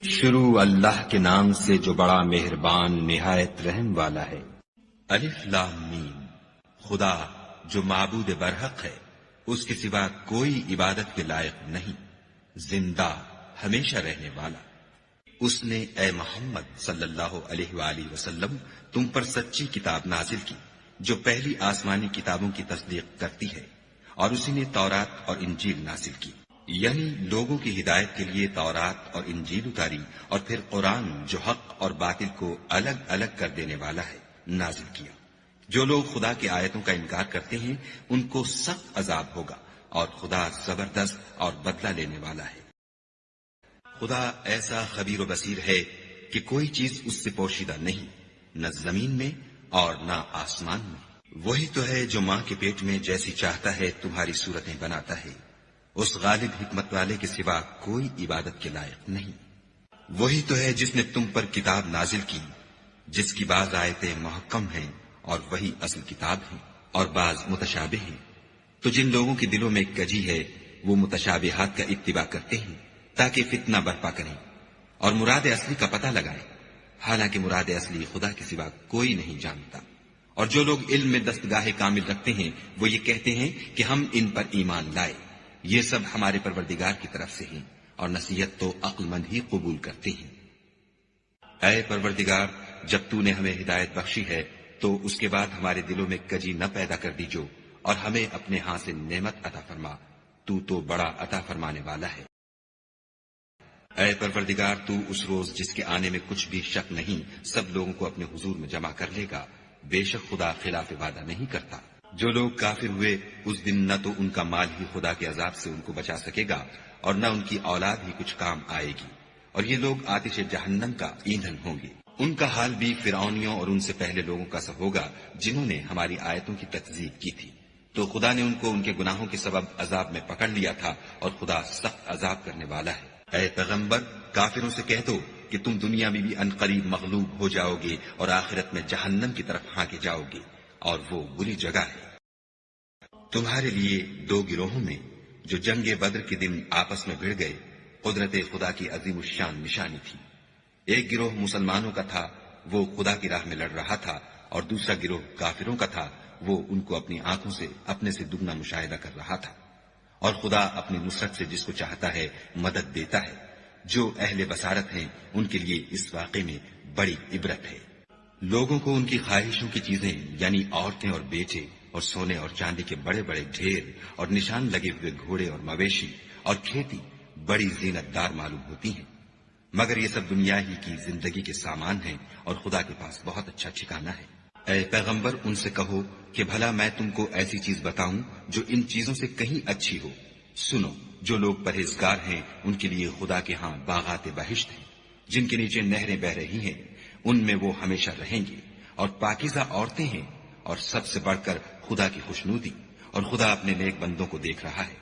شروع اللہ کے نام سے جو بڑا مہربان نہایت رحم والا ہے۔ الف لام میم۔ خدا جو معبود برحق ہے، اس کے سوا کوئی عبادت کے لائق نہیں، زندہ ہمیشہ رہنے والا۔ اس نے اے محمد صلی اللہ علیہ وآلہ وسلم تم پر سچی کتاب نازل کی جو پہلی آسمانی کتابوں کی تصدیق کرتی ہے، اور اسی نے تورات اور انجیل نازل کی، یعنی لوگوں کی ہدایت کے لیے تورات اور انجیل اتاری، اور پھر قرآن جو حق اور باطل کو الگ الگ کر دینے والا ہے نازل کیا۔ جو لوگ خدا کی آیتوں کا انکار کرتے ہیں ان کو سخت عذاب ہوگا، اور خدا زبردست اور بدلہ لینے والا ہے۔ خدا ایسا خبیر و بصیر ہے کہ کوئی چیز اس سے پوشیدہ نہیں، نہ زمین میں اور نہ آسمان میں۔ وہی تو ہے جو ماں کے پیٹ میں جیسی چاہتا ہے تمہاری صورتیں بناتا ہے، اس غالب حکمت والے کے سوا کوئی عبادت کے لائق نہیں۔ وہی تو ہے جس نے تم پر کتاب نازل کی، جس کی بعض آیتیں محکم ہیں اور وہی اصل کتاب ہیں، اور بعض متشابہ ہیں۔ تو جن لوگوں کے دلوں میں کجی ہے وہ متشابہات کا اتباع کرتے ہیں تاکہ فتنہ برپا کریں اور مراد اصلی کا پتہ لگائیں، حالانکہ مراد اصلی خدا کے سوا کوئی نہیں جانتا۔ اور جو لوگ علم میں دستگاہ کامل رکھتے ہیں وہ یہ کہتے ہیں کہ ہم ان پر ایمان لائے، یہ سب ہمارے پروردگار کی طرف سے ہیں، اور نصیحت تو عقل مند ہی قبول کرتے ہیں۔ اے پروردگار، جب تو نے ہمیں ہدایت بخشی ہے تو اس کے بعد ہمارے دلوں میں کجی نہ پیدا کر دیجو، اور ہمیں اپنے ہاں سے نعمت عطا فرما، تو بڑا عطا فرمانے والا ہے۔ اے پروردگار، تو اس روز جس کے آنے میں کچھ بھی شک نہیں سب لوگوں کو اپنے حضور میں جمع کر لے گا، بے شک خدا خلاف وعدہ نہیں کرتا۔ جو لوگ کافر ہوئے اس دن نہ تو ان کا مال ہی خدا کے عذاب سے ان کو بچا سکے گا اور نہ ان کی اولاد ہی کچھ کام آئے گی، اور یہ لوگ آتش جہنم کا ایندھن ہوں گے۔ ان کا حال بھی فرعونیوں اور ان سے پہلے لوگوں کا سا ہوگا جنہوں نے ہماری آیتوں کی تکذیب کی تھی، تو خدا نے ان کو ان کے گناہوں کے سبب عذاب میں پکڑ لیا تھا، اور خدا سخت عذاب کرنے والا ہے۔ اے پیغمبر، کافروں سے کہہ دو کہ تم دنیا میں بھی عنقریب مغلوب ہو جاؤ گے اور آخرت میں جہنم کی طرف ہانکے جاؤ گے، اور وہ بری جگہ ہے۔ تمہارے لیے دو گروہوں میں جو جنگ بدر کے دن آپس میں بھڑ گئے قدرت خدا کی عظیم الشان نشانی تھی۔ ایک گروہ مسلمانوں کا تھا، وہ خدا کی راہ میں لڑ رہا تھا، اور دوسرا گروہ کافروں کا تھا، وہ ان کو اپنی آنکھوں سے اپنے سے دگنا مشاہدہ کر رہا تھا۔ اور خدا اپنی نصرت سے جس کو چاہتا ہے مدد دیتا ہے۔ جو اہل بصارت ہیں ان کے لیے اس واقعے میں بڑی عبرت ہے۔ لوگوں کو ان کی خواہشوں کی چیزیں یعنی عورتیں اور بیٹے اور سونے اور چاندی کے بڑے بڑے ڈھیر اور نشان لگے ہوئے گھوڑے اور مویشی اور کھیتی بڑی زینت دار معلوم ہوتی ہیں، مگر یہ سب دنیا ہی کی زندگی کے سامان ہیں، اور خدا کے پاس بہت اچھا ٹھکانہ ہے۔ اے پیغمبر، ان سے کہو کہ بھلا میں تم کو ایسی چیز بتاؤں جو ان چیزوں سے کہیں اچھی ہو۔ سنو، جو لوگ پرہیزگار ہیں ان کے لیے خدا کے ہاں باغات بہشت ہیں، جن کے نیچے نہریں بہ رہی ہیں، ان میں وہ ہمیشہ رہیں گے، اور پاکیزہ عورتیں ہیں، اور سب سے بڑھ کر خدا کی خوشنودی، اور خدا اپنے نیک بندوں کو دیکھ رہا ہے۔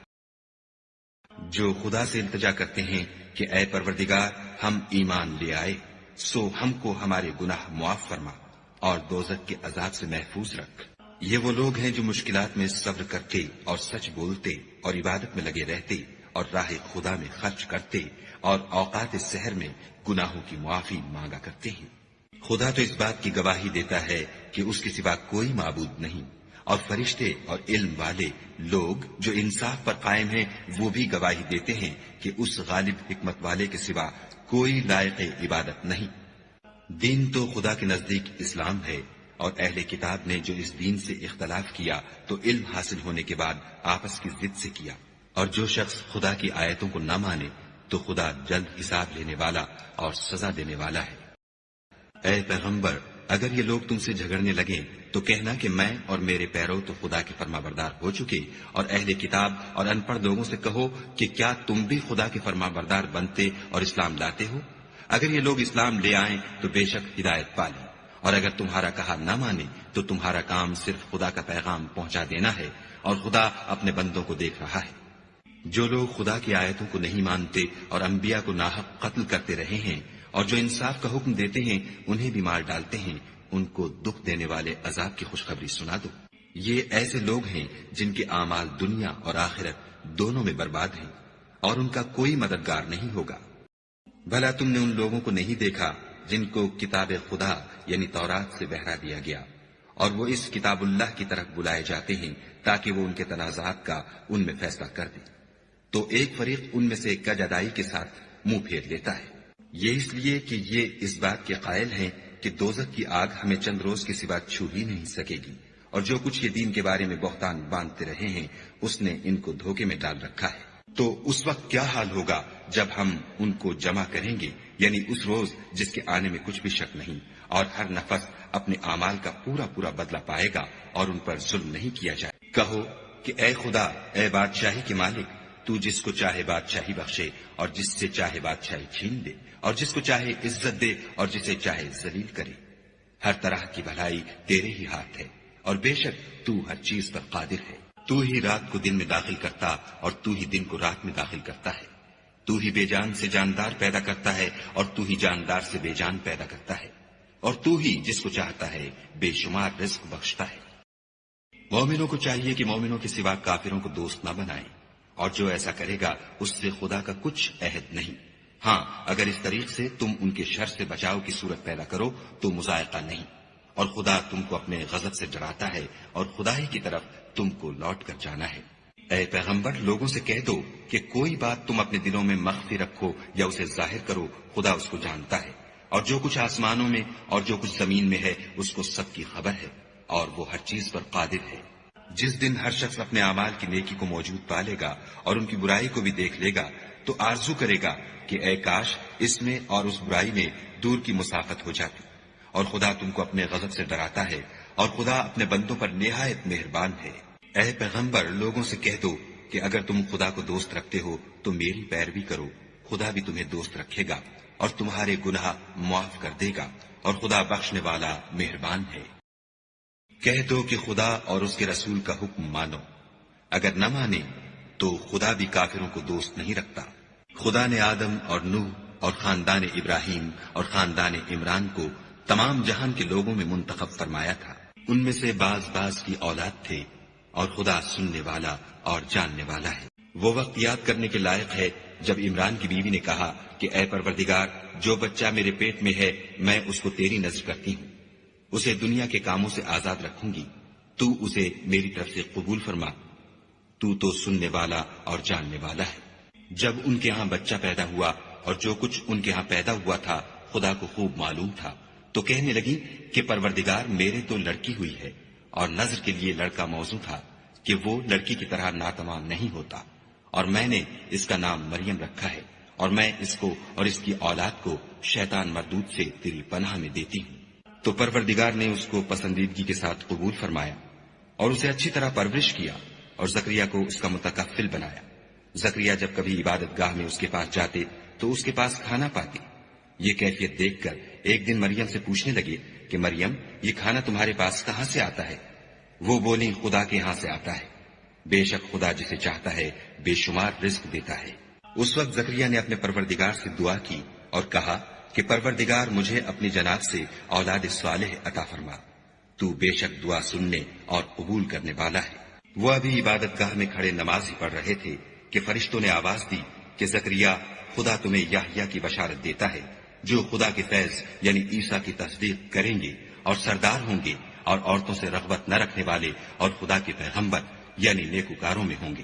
جو خدا سے التجا کرتے ہیں کہ اے پروردگار، ہم ایمان لے آئے، سو ہم کو ہمارے گناہ معاف فرما اور دوزخ کے عذاب سے محفوظ رکھ۔ یہ وہ لوگ ہیں جو مشکلات میں صبر کرتے اور سچ بولتے اور عبادت میں لگے رہتے اور راہ خدا میں خرچ کرتے اور اوقات سحر میں گناہوں کی معافی مانگا کرتے ہیں۔ خدا تو اس بات کی گواہی دیتا ہے کہ اس کے سوا کوئی معبود نہیں، اور فرشتے اور علم والے لوگ جو انصاف پر قائم ہیں وہ بھی گواہی دیتے ہیں کہ اس غالب حکمت والے کے سوا کوئی لائق عبادت نہیں۔ دین تو خدا کے نزدیک اسلام ہے، اور اہل کتاب نے جو اس دین سے اختلاف کیا تو علم حاصل ہونے کے بعد آپس کی ضد سے کیا، اور جو شخص خدا کی آیتوں کو نہ مانے تو خدا جلد حساب لینے والا اور سزا دینے والا ہے۔ اے پیغمبر، اگر یہ لوگ تم سے جھگڑنے لگیں تو کہنا کہ میں اور میرے پیرو تو خدا کے فرما بردار ہو چکے، اور اہل کتاب اور ان پڑھ لوگوں سے کہو کہ کیا تم بھی خدا کے فرما بردار بنتے اور اسلام لاتے ہو؟ اگر یہ لوگ اسلام لے آئیں تو بے شک ہدایت پالیں، اور اگر تمہارا کہا نہ مانے تو تمہارا کام صرف خدا کا پیغام پہنچا دینا ہے، اور خدا اپنے بندوں کو دیکھ رہا ہے۔ جو لوگ خدا کی آیتوں کو نہیں مانتے اور انبیاء کو ناحق قتل کرتے رہے ہیں، اور جو انصاف کا حکم دیتے ہیں انہیں بھی مار ڈالتے ہیں، ان کو دکھ دینے والے عذاب کی خوشخبری سنا دو۔ یہ ایسے لوگ ہیں جن کے اعمال دنیا اور آخرت دونوں میں برباد ہیں، اور ان کا کوئی مددگار نہیں ہوگا۔ بھلا تم نے ان لوگوں کو نہیں دیکھا جن کو کتاب خدا یعنی تورات سے بہرا دیا گیا اور وہ اس کتاب اللہ کی طرف بلائے جاتے ہیں تاکہ وہ ان کے تنازعات کا ان میں فیصلہ کر دے، تو ایک فریق ان میں سے کج ادائی کے ساتھ منہ پھیر لیتا ہے، یہ اس لیے کہ یہ اس بات کے قائل ہیں کہ دوزخ کی آگ ہمیں چند روز کے سوا چھو ہی نہیں سکے گی، اور جو کچھ یہ دین کے بارے میں بہتان باندھتے رہے ہیں اس نے ان کو دھوکے میں ڈال رکھا ہے۔ تو اس وقت کیا حال ہوگا جب ہم ان کو جمع کریں گے، یعنی اس روز جس کے آنے میں کچھ بھی شک نہیں، اور ہر نفس اپنے اعمال کا پورا پورا بدلہ پائے گا اور ان پر ظلم نہیں کیا جائے۔ کہو کہ اے خدا، اے بادشاہی کے مالک، تو جس کو چاہے بادشاہی بخشے اور جس سے چاہے بادشاہی چھین دے، اور جس کو چاہے عزت دے اور جسے چاہے ذلیل کرے، ہر طرح کی بھلائی تیرے ہی ہاتھ ہے، اور بے شک تو ہر چیز پر قادر ہے۔ تو ہی رات کو دن میں داخل کرتا اور تو ہی دن کو رات میں داخل کرتا ہے، تو ہی بے جان سے جاندار پیدا کرتا ہے اور تو ہی جاندار سے بے جان پیدا کرتا ہے، اور تو ہی جس کو چاہتا ہے بے شمار رزق بخشتا ہے۔ مومنوں کو چاہیے کہ مومنوں کے سوا کافروں کو دوست نہ بنائیں، اور جو ایسا کرے گا اس سے خدا کا کچھ عہد نہیں۔ ہاں، اگر اس طریق سے تم ان کے شر سے بچاؤ کی صورت پیدا کرو تو مذائقہ نہیں، اور خدا تم کو اپنے غضب سے ڈراتا ہے اور خدا ہی کی طرف تم کو لوٹ کر جانا ہے۔ اے پیغمبر، لوگوں سے کہہ دو کہ کوئی بات تم اپنے دلوں میں مخفی رکھو یا اسے ظاہر کرو، خدا اس کو جانتا ہے، اور جو کچھ آسمانوں میں اور جو کچھ زمین میں ہے اس کو سب کی خبر ہے، اور وہ ہر چیز پر قادر ہے۔ جس دن ہر شخص اپنے اعمال کی نیکی کو موجود پا لے گا اور ان کی برائی کو بھی دیکھ لے گا تو آرزو کرے گا کہ اے کاش اس میں اور اس برائی میں دور کی مسافت ہو جاتی، اور خدا تم کو اپنے غضب سے ڈراتا ہے، اور خدا اپنے بندوں پر نہایت مہربان ہے۔ اے پیغمبر، لوگوں سے کہہ دو کہ اگر تم خدا کو دوست رکھتے ہو تو میری پیروی کرو، خدا بھی تمہیں دوست رکھے گا اور تمہارے گناہ معاف کر دے گا، اور خدا بخشنے والا مہربان ہے۔ کہہ دو کہ خدا اور اس کے رسول کا حکم مانو، اگر نہ مانے تو خدا بھی کافروں کو دوست نہیں رکھتا۔ خدا نے آدم اور نوح اور خاندان ابراہیم اور خاندان عمران کو تمام جہان کے لوگوں میں منتخب فرمایا تھا، ان میں سے بعض بعض کی اولاد تھے، اور خدا سننے والا اور جاننے والا ہے۔ وہ وقت یاد کرنے کے لائق ہے جب عمران کی بیوی نے کہا کہ اے پروردگار، جو بچہ میرے پیٹ میں ہے میں اس کو تیری نذر کرتی ہوں، اسے دنیا کے کاموں سے آزاد رکھوں گی، تو اسے میری طرف سے قبول فرما، تو سننے والا اور جاننے والا ہے۔ جب ان کے ہاں بچہ پیدا ہوا اور جو کچھ ان کے ہاں پیدا ہوا تھا خدا کو خوب معلوم تھا، تو کہنے لگی کہ پروردگار، میرے تو لڑکی ہوئی ہے، اور نذر کے لیے لڑکا موزوں تھا کہ وہ لڑکی کی طرح ناتمام نہیں ہوتا، اور میں نے اس کا نام مریم رکھا ہے، اور میں اس کو اور اس کی اولاد کو شیطان مردود سے تیری پناہ میں دیتی ہوں۔ تو پروردگار نے اس کو پسندیدگی کے ساتھ قبول فرمایا اور اسے اچھی طرح پرورش کیا، اور زکریا کو اس کا متکفل بنایا۔ زکریا جب کبھی عبادت گاہ میں اس کے پاس جاتے تو اس کے پاس کھانا پاتے۔ یہ کیفیت دیکھ کر ایک دن مریم سے پوچھنے لگے کہ مریم، یہ کھانا تمہارے پاس کہاں سے آتا ہے؟ وہ بولی، خدا کے ہاں سے آتا ہے، بے شک خدا جسے چاہتا ہے بے شمار رزق دیتا ہے۔ اس وقت زکریا نے اپنے پروردگار سے دعا کی اور کہا کہ پروردگار، مجھے اپنی جناب سے اولاد صالح عطا فرما، تو بے شک دعا سننے اور قبول کرنے والا ہے۔ وہ ابھی عبادت گاہ میں کھڑے نماز ہی پڑھ رہے تھے کہ فرشتوں نے آواز دی کہ زکریا، خدا تمہیں یحییٰ کی بشارت دیتا ہے، جو خدا کے فیض یعنی عیسیٰ کی تصدیق کریں گے اور سردار ہوں گے، اور عورتوں سے رغبت نہ رکھنے والے اور خدا کے پیغمبر یعنی نیکوکاروں میں ہوں گے۔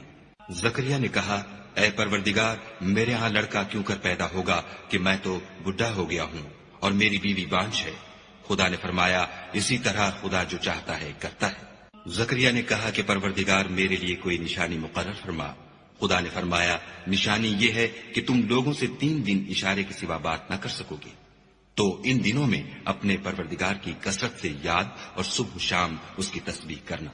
زکریا نے کہا، اے پروردگار، میرے ہاں لڑکا کیوں کر پیدا ہوگا کہ میں تو بڈھا ہو گیا ہوں اور میری بیوی بانجھ ہے۔ خدا نے فرمایا، اسی طرح خدا جو چاہتا ہے کرتا ہے۔ زکریا نے کہا کہ پروردگار، میرے لیے کوئی نشانی مقرر فرما۔ خدا نے فرمایا، نشانی یہ ہے کہ تم لوگوں سے 3 دن اشارے کے سوا بات نہ کر سکو گے، تو ان دنوں میں اپنے پروردگار کی کثرت سے یاد اور صبح شام اس کی تسبیح کرنا۔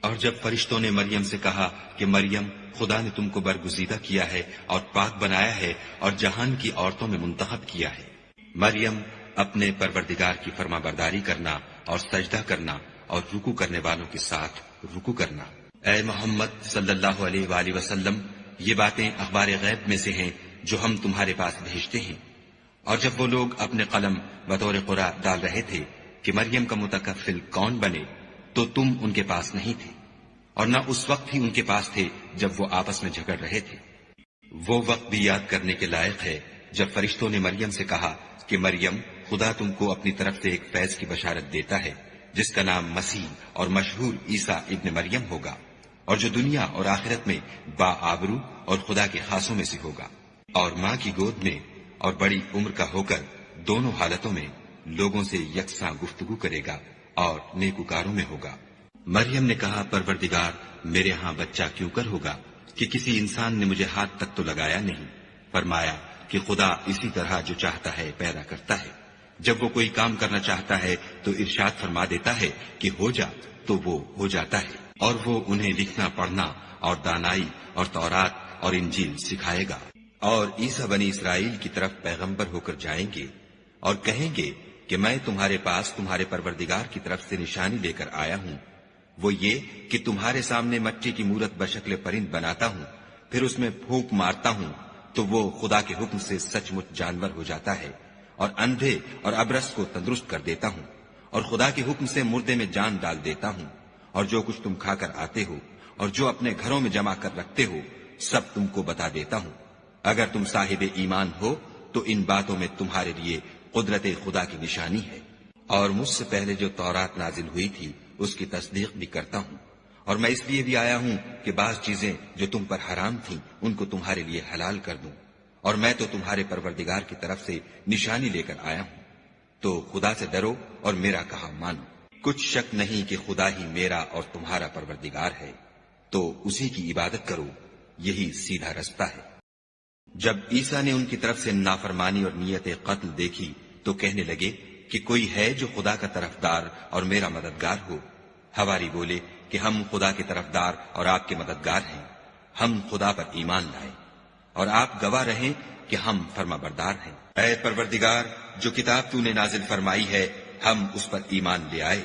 اور جب فرشتوں نے مریم سے کہا کہ مریم، خدا نے تم کو برگزیدہ کیا ہے اور پاک بنایا ہے اور جہان کی عورتوں میں منتخب کیا ہے، مریم، اپنے پروردگار کی فرما برداری کرنا اور سجدہ کرنا اور رکوع کرنے والوں کے ساتھ رکوع کرنا۔ اے محمد صلی اللہ علیہ وآلہ وسلم، یہ باتیں اخبار غیب میں سے ہیں جو ہم تمہارے پاس بھیجتے ہیں۔ اور جب وہ لوگ اپنے قلم بطور قرآ ڈال رہے تھے کہ مریم کا متکفل کون بنے، تو تم ان کے پاس نہیں تھے، اور نہ اس وقت ہی ان کے پاس تھے جب وہ آپس میں جھگڑ رہے تھے۔ وہ وقت بھی یاد کرنے کے لائق ہے جب فرشتوں نے مریم سے کہا کہ مریم، خدا تم کو اپنی طرف سے ایک فیض کی بشارت دیتا ہے جس کا نام مسیح اور مشہور عیسیٰ ابن مریم ہوگا، اور جو دنیا اور آخرت میں با آبرو اور خدا کے خاصوں میں سے ہوگا، اور ماں کی گود میں اور بڑی عمر کا ہو کر دونوں حالتوں میں لوگوں سے یکساں گفتگو کرے گا اور نیکوکاروں میں ہوگا۔ مریم نے کہا، پروردگار، میرے ہاں بچہ کیوں کر ہوگا کہ کسی انسان نے مجھے ہاتھ تک تو لگایا نہیں۔ فرمایا کہ خدا اسی طرح جو چاہتا ہے پیدا کرتا ہے، جب وہ کوئی کام کرنا چاہتا ہے تو ارشاد فرما دیتا ہے کہ ہو جا، تو وہ ہو جاتا ہے، اور وہ انہیں لکھنا پڑھنا اور دانائی اور تورات اور انجیل سکھائے گا۔ اور عیسیٰ بنی اسرائیل کی طرف پیغمبر ہو کر جائیں گے اور کہیں گے کہ میں تمہارے پاس تمہارے پروردگار کی طرف سے نشانی لے کر آیا ہوں، وہ یہ کہ تمہارے سامنے مٹی کی مورت بشکل پرند بناتا ہوں، پھر اس میں پھونک مارتا ہوں تو وہ خدا کے حکم سے سچ مچ جانور ہو جاتا ہے، اور اندھے اور ابرص کو تندرست کر دیتا ہوں، اور خدا کے حکم سے مردے میں جان ڈال دیتا ہوں، اور جو کچھ تم کھا کر آتے ہو اور جو اپنے گھروں میں جمع کر رکھتے ہو سب تم کو بتا دیتا ہوں۔ اگر تم صاحب ایمان ہو تو ان باتوں میں تمہارے لیے قدرت خدا کی نشانی ہے، اور مجھ سے پہلے جو تورات نازل ہوئی تھی اس کی تصدیق بھی کرتا ہوں، اور میں اس لیے بھی آیا ہوں کہ بعض چیزیں جو تم پر حرام تھیں ان کو تمہارے لیے حلال کر دوں، اور میں تو تمہارے پروردگار کی طرف سے نشانی لے کر آیا ہوں، تو خدا سے ڈرو اور میرا کہا مانو۔ کچھ شک نہیں کہ خدا ہی میرا اور تمہارا پروردگار ہے، تو اسی کی عبادت کرو، یہی سیدھا رستہ ہے۔ جب عیسیٰ نے ان کی طرف سے نافرمانی اور نیت قتل دیکھی تو کہنے لگے کہ کوئی ہے جو خدا کا طرفدار اور میرا مددگار ہو؟ حواری بولے کہ ہم خدا کے طرفدار اور آپ کے مددگار ہیں، ہم خدا پر ایمان لائے اور آپ گواہ رہیں کہ ہم فرما بردار ہیں۔ اے پروردگار، جو کتاب تو نے نازل فرمائی ہے ہم اس پر ایمان لے آئے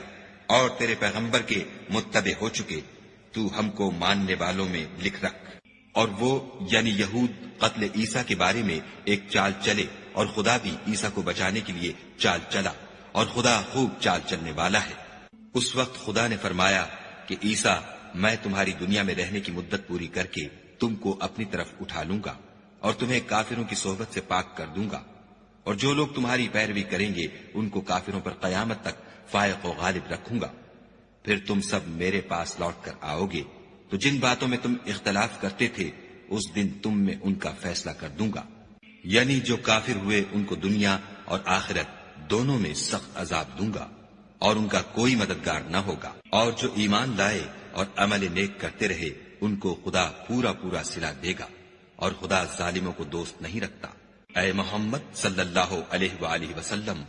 اور تیرے پیغمبر کے متبع ہو چکے، تو ہم کو ماننے والوں میں لکھ رکھ۔ اور وہ یعنی یہود قتل عیسیٰ کے بارے میں ایک چال چلے، اور خدا بھی عیسیٰ کو بچانے کے لیے چال چلا، اور خدا خوب چال چلنے والا ہے۔ اس وقت خدا نے فرمایا کہ عیسیٰ، میں تمہاری دنیا میں رہنے کی مدت پوری کر کے تم کو اپنی طرف اٹھا لوں گا اور تمہیں کافروں کی صحبت سے پاک کر دوں گا، اور جو لوگ تمہاری پیروی کریں گے ان کو کافروں پر قیامت تک فائق و غالب رکھوں گا۔ پھر تم سب میرے پاس لوٹ کر آؤ گے تو جن باتوں میں تم اختلاف کرتے تھے اس دن تم میں ان کا فیصلہ کر دوں گا، یعنی جو کافر ہوئے ان کو دنیا اور آخرت دونوں میں سخت عذاب دوں گا، اور ان کا کوئی مددگار نہ ہوگا۔ اور جو ایمان لائے اور عمل نیک کرتے رہے ان کو خدا پورا پورا صلہ دے گا، اور خدا ظالموں کو دوست نہیں رکھتا۔ اے محمد صلی اللہ علیہ وآلہ وسلم،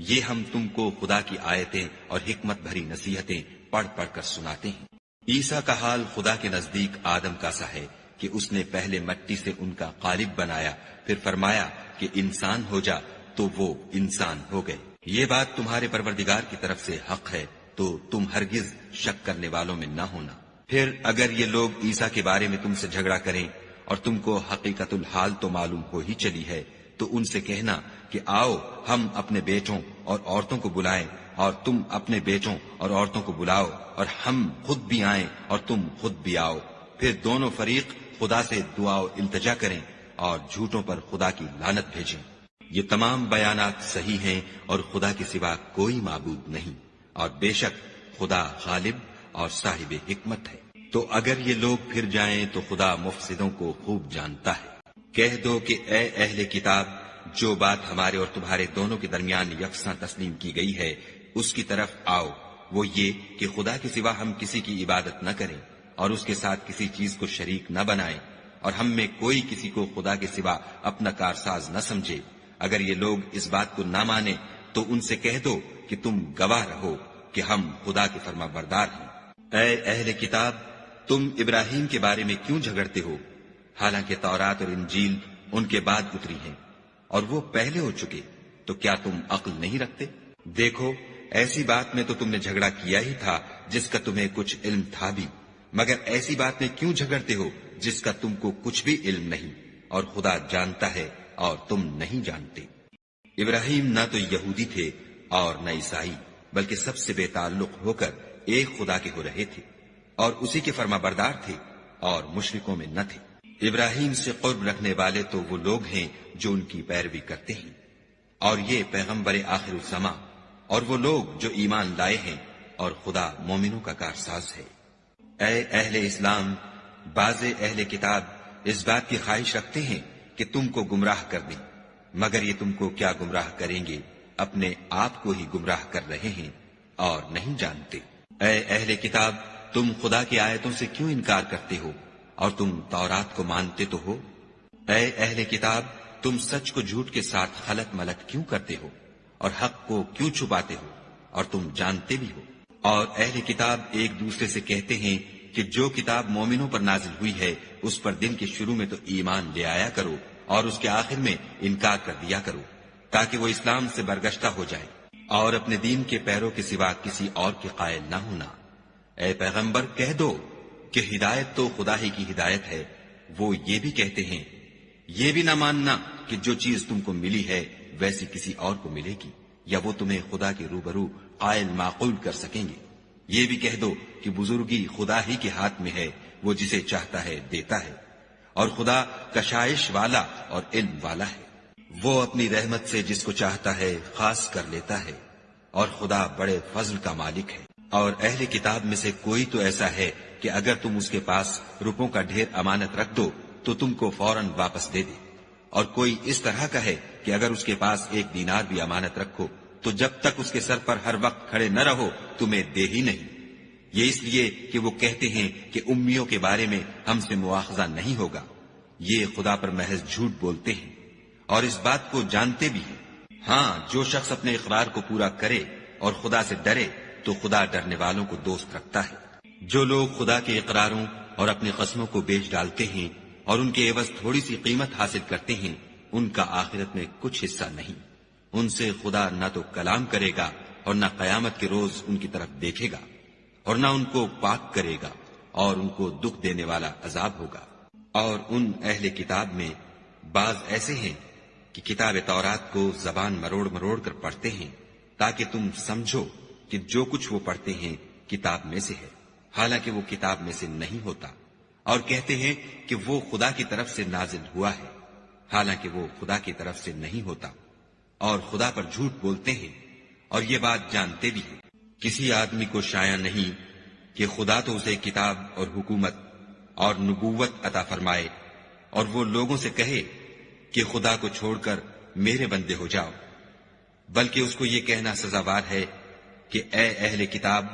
یہ ہم تم کو خدا کی آیتیں اور حکمت بھری نصیحتیں پڑھ پڑھ کر سناتے ہیں۔ عیسیٰ کا حال خدا کے نزدیک آدم کا سا ہے کہ اس نے پہلے مٹی سے ان کا قالب بنایا، پھر فرمایا کہ انسان ہو جا، تو وہ انسان ہو گئے۔ یہ بات تمہارے پروردگار کی طرف سے حق ہے، تو تم ہرگز شک کرنے والوں میں نہ ہونا۔ پھر اگر یہ لوگ عیسیٰ کے بارے میں تم سے جھگڑا کریں اور تم کو حقیقت الحال تو معلوم ہو ہی چلی ہے، تو ان سے کہنا کہ آؤ ہم اپنے بیٹوں اور عورتوں کو بلائیں اور تم اپنے بیٹوں اور عورتوں کو بلاؤ، اور ہم خود بھی آئیں اور تم خود بھی آؤ، پھر دونوں فریق خدا سے دعا و التجا کریں اور جھوٹوں پر خدا کی لعنت بھیجیں۔ یہ تمام بیانات صحیح ہیں اور خدا کے سوا کوئی معبود نہیں، اور بے شک خدا غالب اور صاحب حکمت ہے۔ تو اگر یہ لوگ پھر جائیں تو خدا مفسدوں کو خوب جانتا ہے۔ کہہ دو کہ اے اہل کتاب، جو بات ہمارے اور تمہارے دونوں کے درمیان یکساں تسلیم کی گئی ہے اس کی طرف آؤ، وہ یہ کہ خدا کے سوا ہم کسی کی عبادت نہ کریں اور اس کے ساتھ کسی چیز کو شریک نہ بنائیں، اور ہم میں کوئی کسی کو خدا کے سوا اپنا کارساز نہ سمجھے۔ اگر یہ لوگ اس بات کو نہ مانیں تو ان سے کہہ دو کہ تم گواہ رہو کہ ہم خدا کے فرما بردار ہیں۔ اے اہل کتاب، تم ابراہیم کے بارے میں کیوں جھگڑتے ہو، حالانکہ تورات اور انجیل ان کے بعد اتری ہیں اور وہ پہلے ہو چکے، تو کیا تم عقل نہیں رکھتے؟ دیکھو، ایسی بات میں تو تم نے جھگڑا کیا ہی تھا جس کا تمہیں کچھ علم تھا بھی، مگر ایسی بات میں کیوں جھگڑتے ہو جس کا تم کو کچھ بھی علم نہیں، اور خدا جانتا ہے اور تم نہیں جانتے۔ ابراہیم نہ تو یہودی تھے اور نہ عیسائی، بلکہ سب سے بے تعلق ہو کر ایک خدا کے ہو رہے تھے، اور اسی کے فرما بردار تھے اور مشرکوں میں نہ تھے۔ ابراہیم سے قرب رکھنے والے تو وہ لوگ ہیں جو ان کی پیروی کرتے ہیں، اور یہ پیغمبر آخر الزماں اور وہ لوگ جو ایمان لائے ہیں، اور خدا مومنوں کا کارساز ہے۔ اے اہل اسلام، بعض اہل کتاب اس بات کی خواہش رکھتے ہیں کہ تم کو گمراہ کر دیں، مگر یہ تم کو کیا گمراہ کریں گے، اپنے آپ کو ہی گمراہ کر رہے ہیں اور نہیں جانتے۔ اے اہل کتاب، تم خدا کی آیتوں سے کیوں انکار کرتے ہو اور تم تورات کو مانتے تو ہو؟ اے اہل کتاب، تم سچ کو جھوٹ کے ساتھ خلط ملط کیوں کرتے ہو اور حق کو کیوں چھپاتے ہو اور تم جانتے بھی ہو؟ اور اہل کتاب ایک دوسرے سے کہتے ہیں کہ جو کتاب مومنوں پر نازل ہوئی ہے اس پر دن کے شروع میں تو ایمان لے آیا کرو اور اس کے آخر میں انکار کر دیا کرو، تاکہ وہ اسلام سے برگشتہ ہو جائے اور اپنے دین کے پیروں کے سوا کسی اور کے قائل نہ ہونا۔ اے پیغمبر، کہہ دو کہ ہدایت تو خدا ہی کی ہدایت ہے۔ وہ یہ بھی کہتے ہیں یہ بھی نہ ماننا کہ جو چیز تم کو ملی ہے ویسی کسی اور کو ملے گی، یا وہ تمہیں خدا کے روبرو قائل معقول کر سکیں گے۔ یہ بھی کہہ دو کہ بزرگی خدا ہی کے ہاتھ میں ہے، وہ جسے چاہتا ہے دیتا ہے، اور خدا کشائش والا اور علم والا ہے۔ وہ اپنی رحمت سے جس کو چاہتا ہے خاص کر لیتا ہے، اور خدا بڑے فضل کا مالک ہے۔ اور اہل کتاب میں سے کوئی تو ایسا ہے کہ اگر تم اس کے پاس روپوں کا ڈھیر امانت رکھ دو تو تم کو فوراً واپس دے دے، اور کوئی اس طرح کا ہے کہ اگر اس کے پاس 1 دینار بھی امانت رکھو تو جب تک اس کے سر پر ہر وقت کھڑے نہ رہو تمہیں دے ہی نہیں۔ یہ اس لیے کہ وہ کہتے ہیں کہ امیوں کے بارے میں ہم سے مواخذہ نہیں ہوگا۔ یہ خدا پر محض جھوٹ بولتے ہیں اور اس بات کو جانتے بھی ہیں۔ ہاں، جو شخص اپنے اقرار کو پورا کرے اور خدا سے ڈرے تو خدا ڈرنے والوں کو دوست رکھتا ہے۔ جو لوگ خدا کے اقراروں اور اپنی قسموں کو بیچ ڈالتے ہیں اور ان کے عوض تھوڑی سی قیمت حاصل کرتے ہیں، ان کا آخرت میں کچھ حصہ نہیں۔ ان سے خدا نہ تو کلام کرے گا اور نہ قیامت کے روز ان کی طرف دیکھے گا، اور نہ ان کو پاک کرے گا، اور ان کو دکھ دینے والا عذاب ہوگا۔ اور ان اہل کتاب میں بعض ایسے ہیں کہ کتاب تورات کو زبان مروڑ مروڑ کر پڑھتے ہیں تاکہ تم سمجھو کہ جو کچھ وہ پڑھتے ہیں کتاب میں سے ہے، حالانکہ وہ کتاب میں سے نہیں ہوتا، اور کہتے ہیں کہ وہ خدا کی طرف سے نازل ہوا ہے، حالانکہ وہ خدا کی طرف سے نہیں ہوتا، اور خدا پر جھوٹ بولتے ہیں اور یہ بات جانتے بھی ہیں۔ کسی آدمی کو شایع نہیں کہ خدا تو اسے کتاب اور حکومت اور نبوت عطا فرمائے اور وہ لوگوں سے کہے کہ خدا کو چھوڑ کر میرے بندے ہو جاؤ، بلکہ اس کو یہ کہنا سزاوار ہے کہ اے اہل کتاب،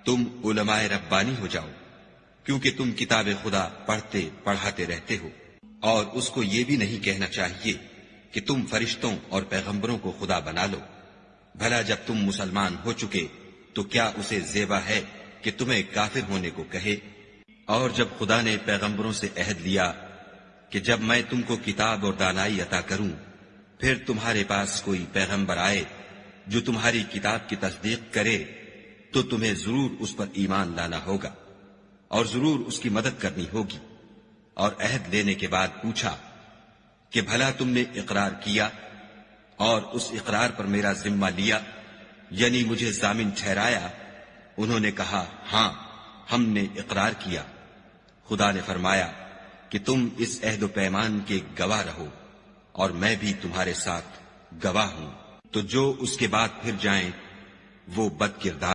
تم علماء ربانی ہو جاؤ، کیونکہ تم کتاب خدا پڑھتے پڑھاتے رہتے ہو۔ اور اس کو یہ بھی نہیں کہنا چاہیے کہ تم فرشتوں اور پیغمبروں کو خدا بنا لو۔ بھلا جب تم مسلمان ہو چکے تو کیا اسے زیبا ہے کہ تمہیں کافر ہونے کو کہے؟ اور جب خدا نے پیغمبروں سے عہد لیا کہ جب میں تم کو کتاب اور دانائی عطا کروں، پھر تمہارے پاس کوئی پیغمبر آئے جو تمہاری کتاب کی تصدیق کرے تو تمہیں ضرور اس پر ایمان لانا ہوگا اور ضرور اس کی مدد کرنی ہوگی۔ اور عہد لینے کے بعد پوچھا کہ بھلا تم نے اقرار کیا اور اس اقرار پر میرا ذمہ لیا، یعنی مجھے ضامن ٹھہرایا؟ انہوں نے کہا ہاں، ہم نے اقرار کیا۔ خدا نے فرمایا کہ تم اس عہد و پیمان کے گواہ رہو اور میں بھی تمہارے ساتھ گواہ ہوں۔ تو جو اس کے بعد پھر جائیں وہ بد کردار